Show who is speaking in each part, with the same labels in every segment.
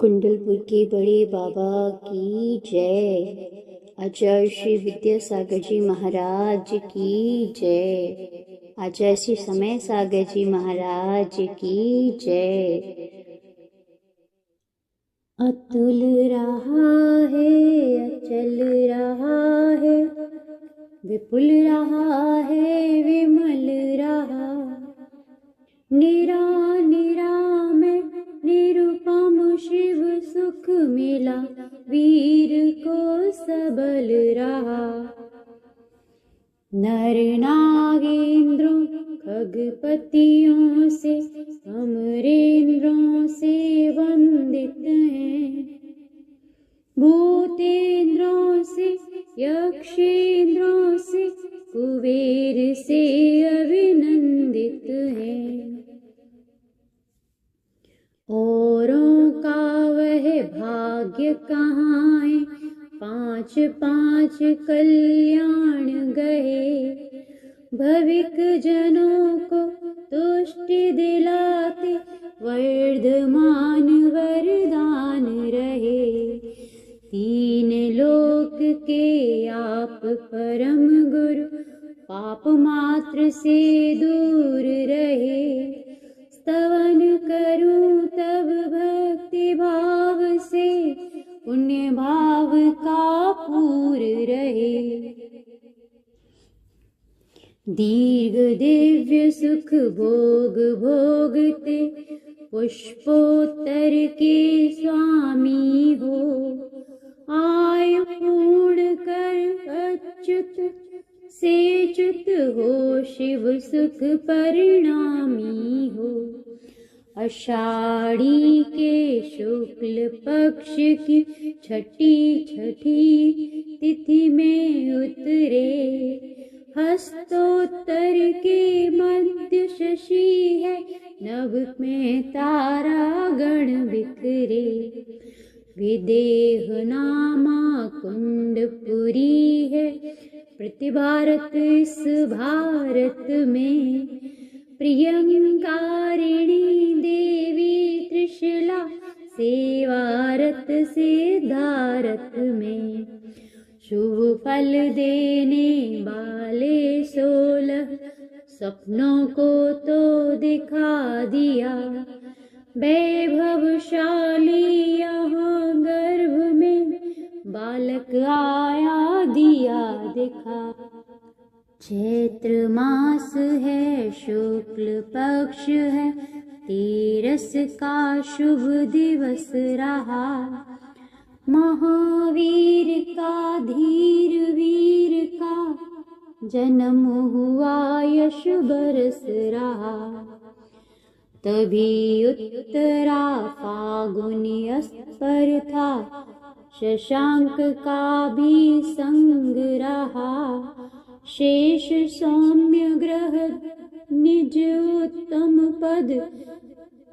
Speaker 1: कुंडलपुर के बड़े बाबा की जय। आचार्य श्री विद्यासागर जी महाराज की जय। आचार्य श्री समय सागर जी महाराज की जय। अतुल रहा है, अचल रहा है, विपुल रहा है, विमल रहा, निरा में निरुपम शिव सुख मिला, वीर को सबल रहा। नर नागेंद्रों खगपतियों से, अमरेंद्रों से वंदित हैं, भूतेंद्रों से, यक्षेंद्रों से, कुबेर से अभिनंदित हैं। औरों का वह भाग्य कहाँ है, पांच पांच कल्याण गए, भविक जनों को तुष्टि दिलाते, वर्धमान वरदान रहे। तीन लोक के आप परम गुरु, पाप मात्र से दूर रहे। स्तवन करूं तब भक्ति भाव से, पुण्य भाव का पूर रहे। दीर्घ दिव्य सुख भोग भोगते, पुष्पोत्तर के स्वामी हो, आयु पूर्ण कर अच्युत से च्युत हो, शिव सुख परिणामी हो। आषाढ़ी के शुक्ल पक्ष की छठी तिथि में उतरे, हस्तोत्तर के मध्य शशि है, नभ में तारा गण बिखरे। विदेह नामा कुंडपुरी है, प्रतिभारत इस भारत में। प्रियंकारिणी देवी त्रिशला, सेवारत सिद्धारत में। शुभ फल देने वाले 16 सपनों को तो दिखा दिया, वैभवशाली यहाँ गर्भ में, बालक आया दिया दिखा। चैत्र मास है, शुक्ल पक्ष है, 13 का शुभ दिवस रहा। महावीर का धीर वीर का, जन्म हुआ यश बरस रहा। तभी उत्तरा फागुनी अस्पर था, शशांक का भी संग रहा। शेष सौम्य ग्रह निज उत्तम पद,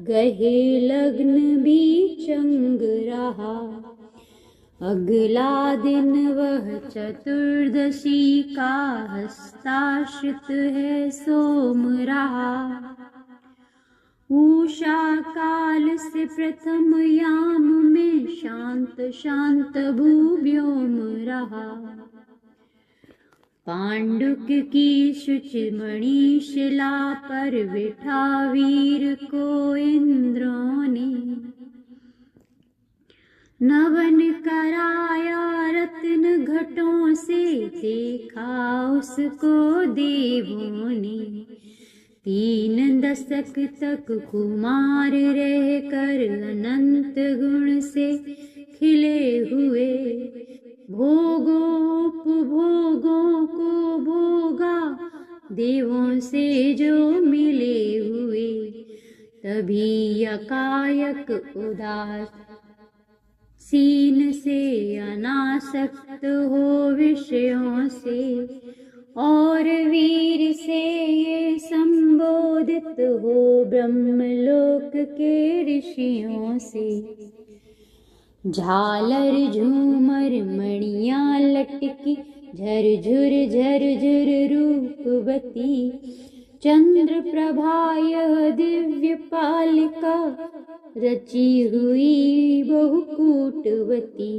Speaker 1: गहे लग्न भी चंग रहा। अगला दिन वह चतुर्दशी का, हस्ताश्रित है सोम रहा। उषा काल से प्रथम याम में, शांत शांत भूव्योम रहा। पांडुक की शुचिमणि शिला पर, बिठा वीर को इंद्रों ने। नवन कराया रत्न घटों से, देखा उसको देवों ने। 3 दशक तक कुमार रह कर, अनंत गुण से खिले हुए। भोगों को भोगा, देवों से जो मिले हुए। तभी अकायक उदास सीन से, अनासक्त हो विषयों से। और वीर से ये संबोधित हो, ब्रह्मलोक के ऋषियों से। झालर झूमर मणियां लटकी, झरझुर रूपवती। चंद्र प्रभा यह दिव्य पालिका, रची हुई बहुकूटवती।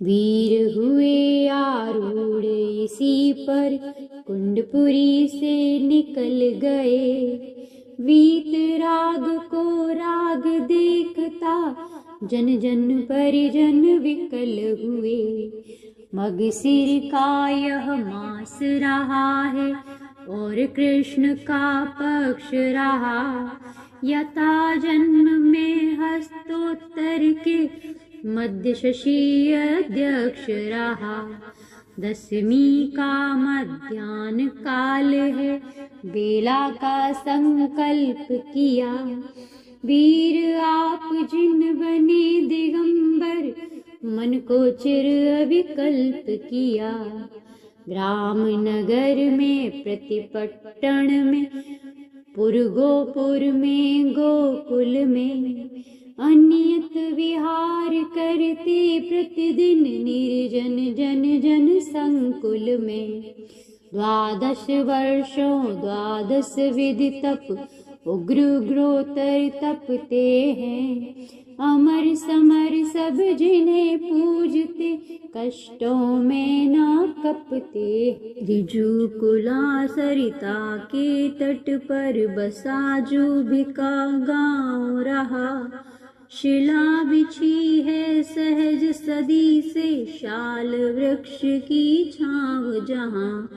Speaker 1: वीर हुए आरूढ़ इसी पर, कुंडपुरी से निकल गए। वीत राग को राग देखता, जन जन परिजन विकल हुए। मगसिर का यह मास रहा है, और कृष्ण का पक्ष रहा। यथा जन्म में हस्तोत्तर के, मध्य शशी अध्यक्ष रहा। दसवीं का मध्याह्न काल है, बेला का संकल्प किया। वीर आप जिन बने दिगंबर, मन को चिर अविकल्प किया। ग्राम नगर में प्रतिपट्टन में, पुर में गोकुल में, अनियत विहार करते प्रतिदिन निर्जन जन जन संकुल में। 12 वर्षों 12 विधि तप, उग्र उग्रोतर तपते हैं। अमर समर सब जिन्हें पूजते, कष्टों में ना कपते। रिजु कुला सरिता के तट पर, बसा जुभिका गाँव रहा। शिला बिछी है सहज सदी से, शाल वृक्ष की छाँव जहाँ।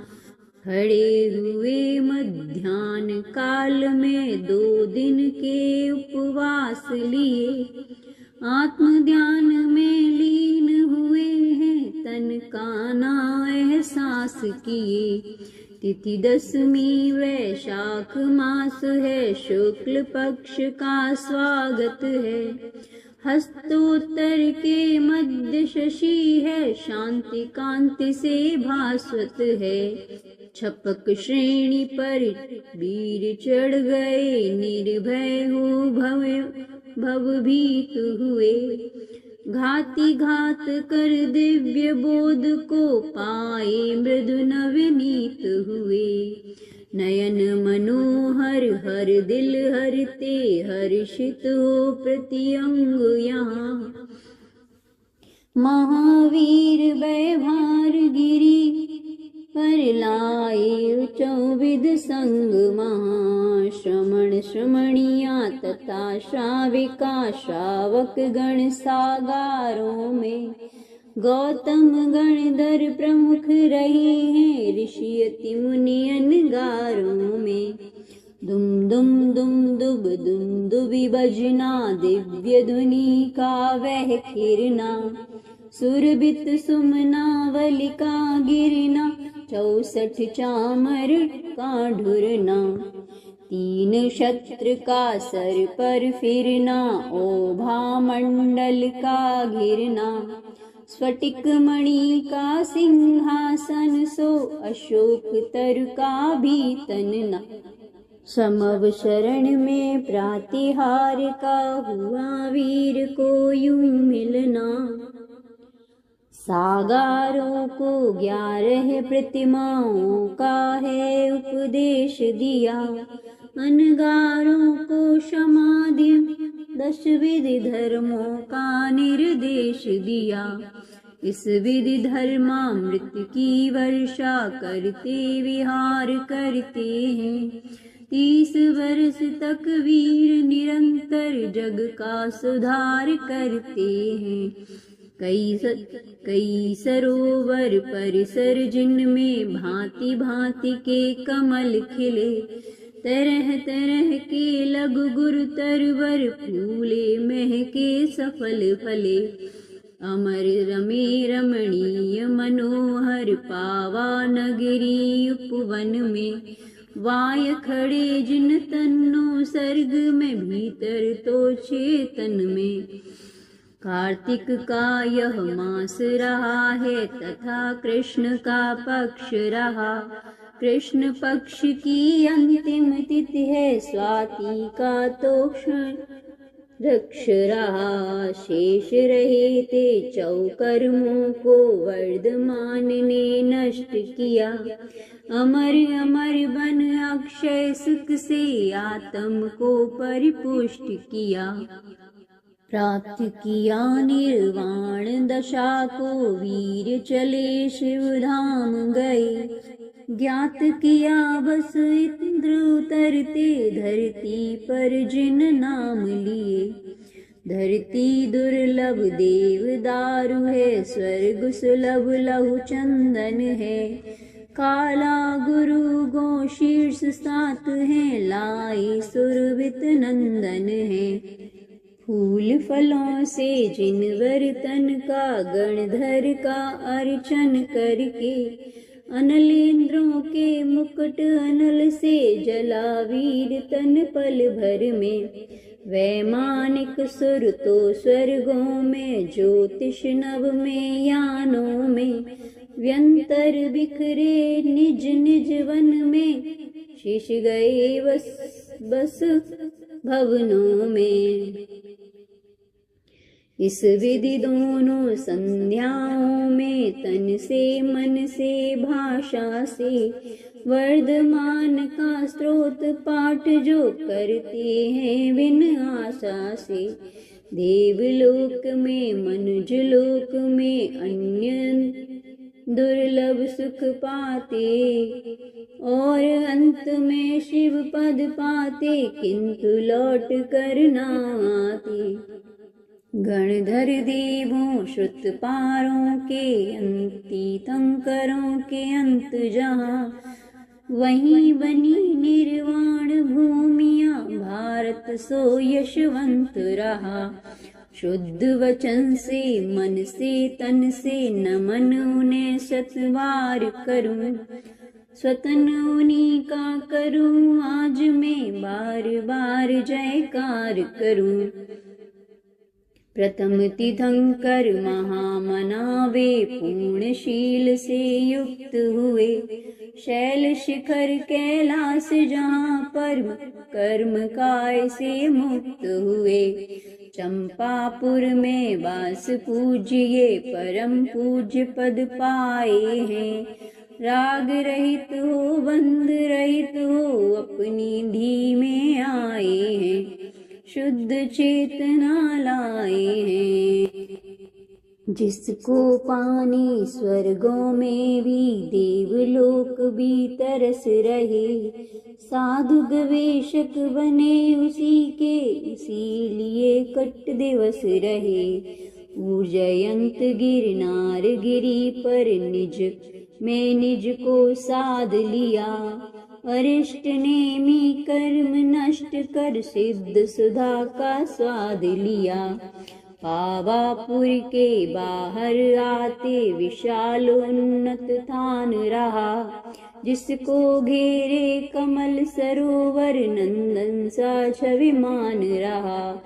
Speaker 1: खड़े हुए मध्याह्न काल में, 2 दिन के उपवास लिए। आत्मध्यान में लीन हुए हैं, तन का ना एहसास किए। तिथि 10वीं वैशाख मास है, शुक्ल पक्ष का स्वागत है। हस्तोत्तर के मध्य शशि है, शांति कांति से भास्वत है। छपक श्रेणी पर वीर चढ़ गए, निर्भय हो भवभीत हुए। घाती घात कर दिव्य बोध को पाए, मृदु नवनीत हुए। नयन मनोहर हर दिल हरते, हर्षित हो प्रतिअंग यहाँ। महावीर व्यवहार गिरी पर लाए, 24 संग महा। श्रमण श्रमणिया तथा श्राविका, श्रावक गण सागारों में। गौतम गणधर प्रमुख रहे हैं, ऋषि अति मुनि अनगारों में। दुम दुम दुम दुब दुम दुबी बजना, दिव्य धुनि का वह किरना। सुरभित सुमना वलिका गिरना, 64 चामर का ढुरना। 3 क्षत्र का सर पर फिरना, ओभा मंडल का घिरना। स्फटिक मणि का सिंहासन सो, अशोक तर का भी तनना। समव शरण में प्रातिहार का, हुआ वीर को यूं मिलना। सागारों को 11 प्रतिमाओं का है उपदेश दिया। अनगारों को समाधि 10 विधि धर्मों का निर्देश दिया। इस विधि धर्मामृत की वर्षा करते विहार करते हैं। 30 वर्ष तक वीर निरंतर जग का सुधार करते हैं। कई सरोवर परिसर जिनमें भांति भांति के कमल खिले। तरह तरह के लघु गुरु तरवर फूले महके सफल फले। अमर रमे रमणीय मनोहर पावा नगरी उपवन में। वाय खड़े जिन तन्नो सर्ग में भीतर तो चेतन में। कार्तिक का यह मास रहा है तथा कृष्ण का पक्ष रहा। कृष्ण पक्ष की अंतिम तिथि है स्वाति का तो क्षण रक्ष रहा। शेष रहे ते चौकर्मों को वर्धमान ने नष्ट किया। अमर अमर बन अक्षय सुख से आत्म को परिपुष्ट किया। प्राप्त किया निर्वाण दशा को वीर चले शिव धाम गए। ज्ञात किया बस इंद्र उतरते धरती पर जिन नाम लिए। धरती दुर्लभ देव दारु है, स्वर्ग सुलभ लहु चंदन है। काला गुरु गो शीर्ष सात है, लाई सुरवित नंदन है। फूल फलों से जिन वर्तन का गणधर का अर्चन करके। अनल इंद्रों के मुकुट अनल से जला वीर तन पल भर में। वैमानिक सुर तो स्वर्गों में, ज्योतिष नभ में यानों में। व्यंतर बिखरे निज निज वन में, शेष गए बस भवनों में। इस विधि दोनों संध्याओं में, तन से मन से भाषा से। वर्धमान का स्रोत पाठ जो करते हैं बिन आशा से। देवलोक में मनुज लोक में, अन्य दुर्लभ सुख पाते। और अंत में शिव पद पाते, किंतु लौट कर ना आते। गणधर देवों श्रुत पारों के, अंती तंकरों के अंत जहाँ। वहीं बनी निर्वाण भूमिया, भारत सो यशवंत रहा। शुद्ध वचन से मन से तन से, नमन उन्हें शतवार करूं। स्वतन उन्हीं का करूं आज मैं, बार बार जयकार करूं। प्रथम तीर्थंकर महामनावे, पूर्णशील से युक्त हुए। शैल शिखर कैलाश जहाँ परम कर्म काय से मुक्त हुए। चंपापुर में वास पूजिए, परम पूज्य पद पाए हैं। राग रहित हो बंध रहित हो, अपनी धी में आए हैं। शुद्ध चेतना लाए हैं। जिसको पानी स्वर्गों में भी, देवलोक भी तरस रहे। साधु गवेशक बने उसी के, इसीलिए कट दिवस रहे। पूजयंत गिरनार गिरी पर, निज में निज को साध लिया। अरिष्ट नेमी कर्म नष्ट कर, सिद्ध सुधा का स्वाद लिया। पावापुर के बाहर आते, विशालोन्नत थान रहा। जिसको घेरे कमल सरोवर, नंदन सा छविमान रहा।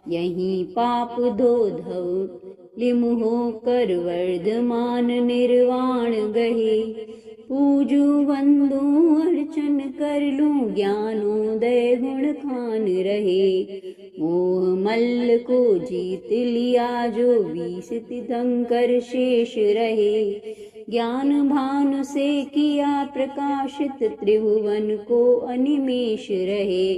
Speaker 1: यहीं पाप धो धवलिम होकर, वर्धमान निर्वाण गहे। पूजू वंदू अर्चन कर लूं, ज्ञानोदय गुण खान रहे। मोह मल्ल को जीत लिया जो, 20 तीर्थंकर शेष रहे। ज्ञान भानु से किया प्रकाशित, त्रिभुवन को अनिमेष रहे।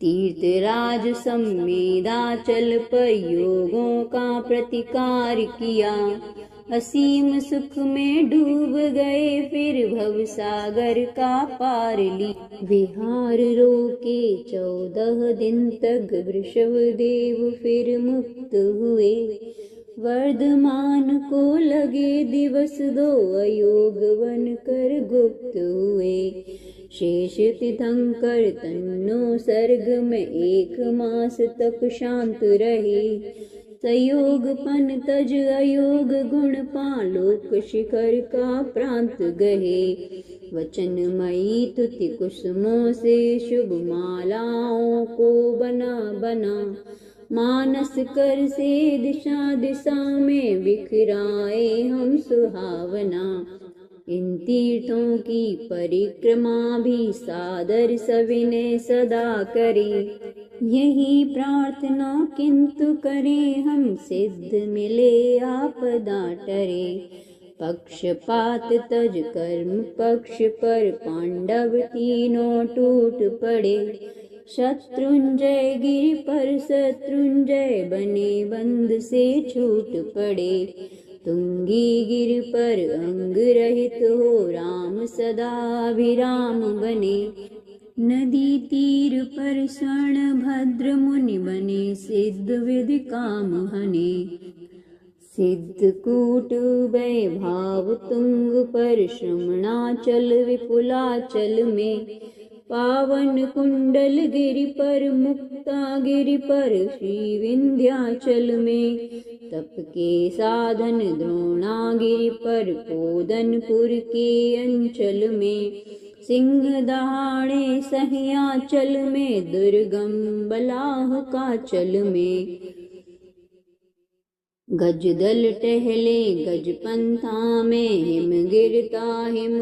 Speaker 1: तीर्थराज संवेदाचल पर, योगों का प्रतिकार किया। असीम सुख में डूब गए, फिर भवसागर का पार ली। विहार रोके 14 दिन तक, वृषभ देव फिर मुक्त हुए। वर्धमान को लगे दिवस 2, अयोग बन कर गुप्त हुए। शेष तीर्थंकर तन्नो सर्ग में, 1 मास तक शांत रहे। सयोग पन तज अयोग गुण पा, लोक शिखर का प्रांत गहे। वचनमयी तुति कुसुमों से, शुभ मालाओं को बना बना। मानस कर से दिशा दिशा में, बिखराए हम सुहावना। इन तीर्थों की परिक्रमा भी, सादर सविनय सदा करी। यही प्रार्थना किंतु करें हम, सिद्ध मिले आपदा टरे। पक्षपात तज कर्म पक्ष पर, पांडव तीनों टूट पड़े। शत्रुंजय गिरि पर शत्रुंजय बने, बंद से छूट पड़े। तुंगी गिर पर अंग रहित हो, राम सदा विराम बने। नदी तीर पर स्वर्ण भद्र मुनि बने, सिद्ध विधि काम हने। सिद्ध कूट उभय भाव तुंग पर, श्रमणाचल विपुलाचल में। पावन कुंडल गिरि पर मुक्ता गिरि पर, श्री विंध्याचल में। तप के साधन द्रोणागिरि पर, पोदनपुर के अंचल में। सिंह दहाड़े सह्याचल में, दुर्गम बलाह का चल में। गज दल टहले गज पंथा में, हिम गिरता हिम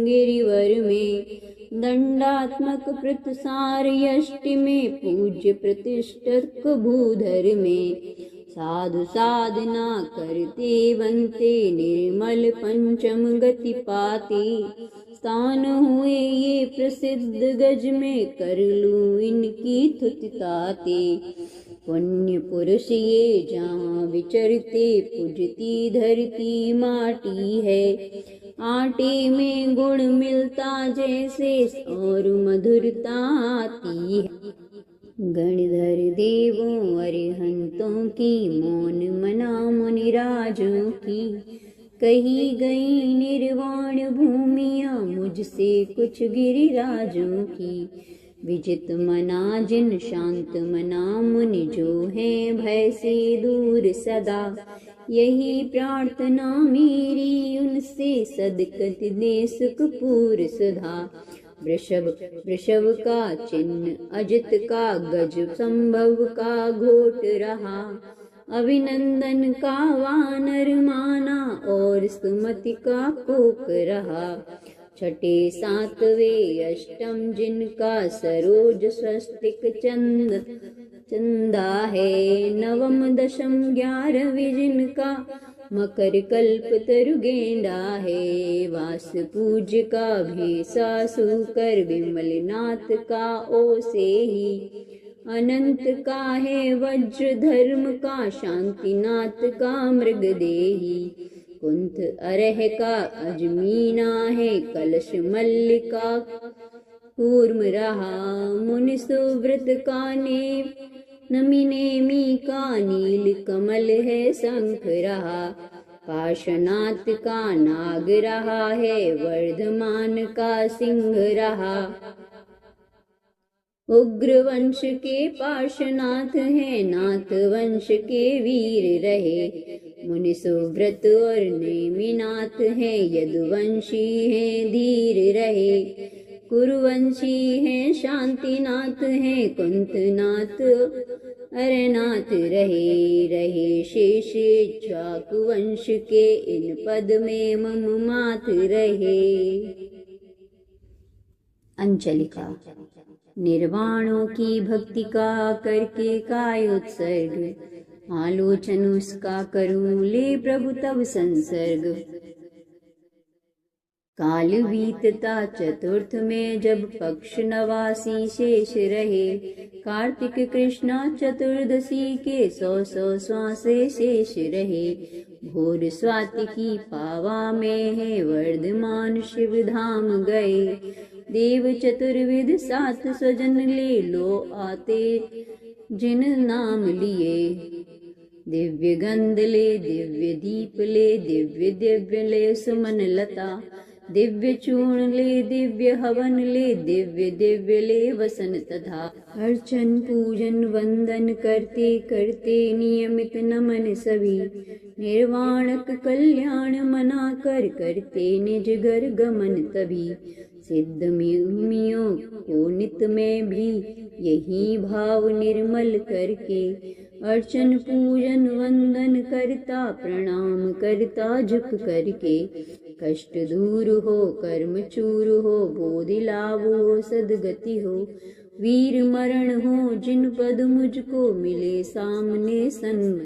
Speaker 1: गिरिवर में। दंडात्मक प्रतसार यष्टि में, पूज्य प्रतिष्ठक भूधर में। साधु साधना करते बनते, निर्मल पंचम गति पाती। स्थान हुए ये प्रसिद्ध गज में, कर लूं इनकी थुतिताती। पुण्य पुरुष ये जहाँ विचरते, पूजती धरती माटी है। आटे में गुण मिलता जैसे, और मधुरता आती है। गणधर देवों अरिहंतों की, मौन मना मुनिराजों की। कही गई निर्वाण भूमियाँ, मुझसे कुछ गिरिराजों की। विजित मना जिन शांत मना मुनि, जो है भय से दूर सदा। यही प्रार्थना मेरी उनसे, सदकत दे सुख पूर सुधा। वृषभ का चिन्ह अजित का, गज संभव का घोट रहा। अभिनंदन का वानर माना, और सुमति का कोक रहा। छठे सातवें अष्टम जिनका, सरोज स्वस्तिक चंदा है। नवम दशम 11वें जिनका, मकर कल्प तरु गेंडा है। वास पूज का भेसा सुकर, विमल नाथ का ओ से ही। अनंत का है वज्र धर्म का, शांतिनाथ का मृगदेही। कुंथ अरह का अजमीना है, कलश मल्लिका कूर्म रहा। मुनि सुव्रत का ने नमिनेमी का, नील कमल है शंख रहा। पाशनाथ का नाग रहा है, वर्धमान का सिंह रहा। उग्र वंश के पार्श्वनाथ हैं, नाथ वंश के वीर रहे। मुनि सुव्रत और नेमिनाथ हैं, यदुवंशी हैं धीर रहे। कुरुवंशी हैं, शांतिनाथ हैं, कुंतनाथ अरनाथ रहे। रहे शेष चाकुवंश के, इन पद में मम मात रहे। अंचलिका। निर्वाणों की भक्ति का करके काय उत्सर्ग, आलोचन उसका करूं ले प्रभु तब संसर्ग। काल बीतता चतुर्थ में, जब पक्ष नवासी शेष रहे। कार्तिक कृष्णा चतुर्दशी के, 100 श्वासे शेष रहे। भोर स्वाति की पावा में है, वर्धमान शिव धाम गए। देव चतुर्विध 7 स्वजन ले लो आते, जिन नाम लिए। दिव्य गंध ले दिव्य दीप ले, दिव्य दिव्य ले सुमन लता। दिव्य चूर्ण ले दिव्य हवन ले, दिव्य दिव्य ले वसन तथा। अर्चन पूजन वंदन करते करते, नियमित नमन सभी। निर्वाणक कल्याण मना कर, करते निज घर गमन तभी। सिद्ध मुनियों को नित में भी, यही भाव निर्मल करके। अर्चन पूजन वंदन करता, प्रणाम करता झुक करके। कष्ट दूर हो कर्म चूर हो, बोधि लाभ हो सदगति हो। वीर मरण हो जिन पद मुझको मिले सामने सन्म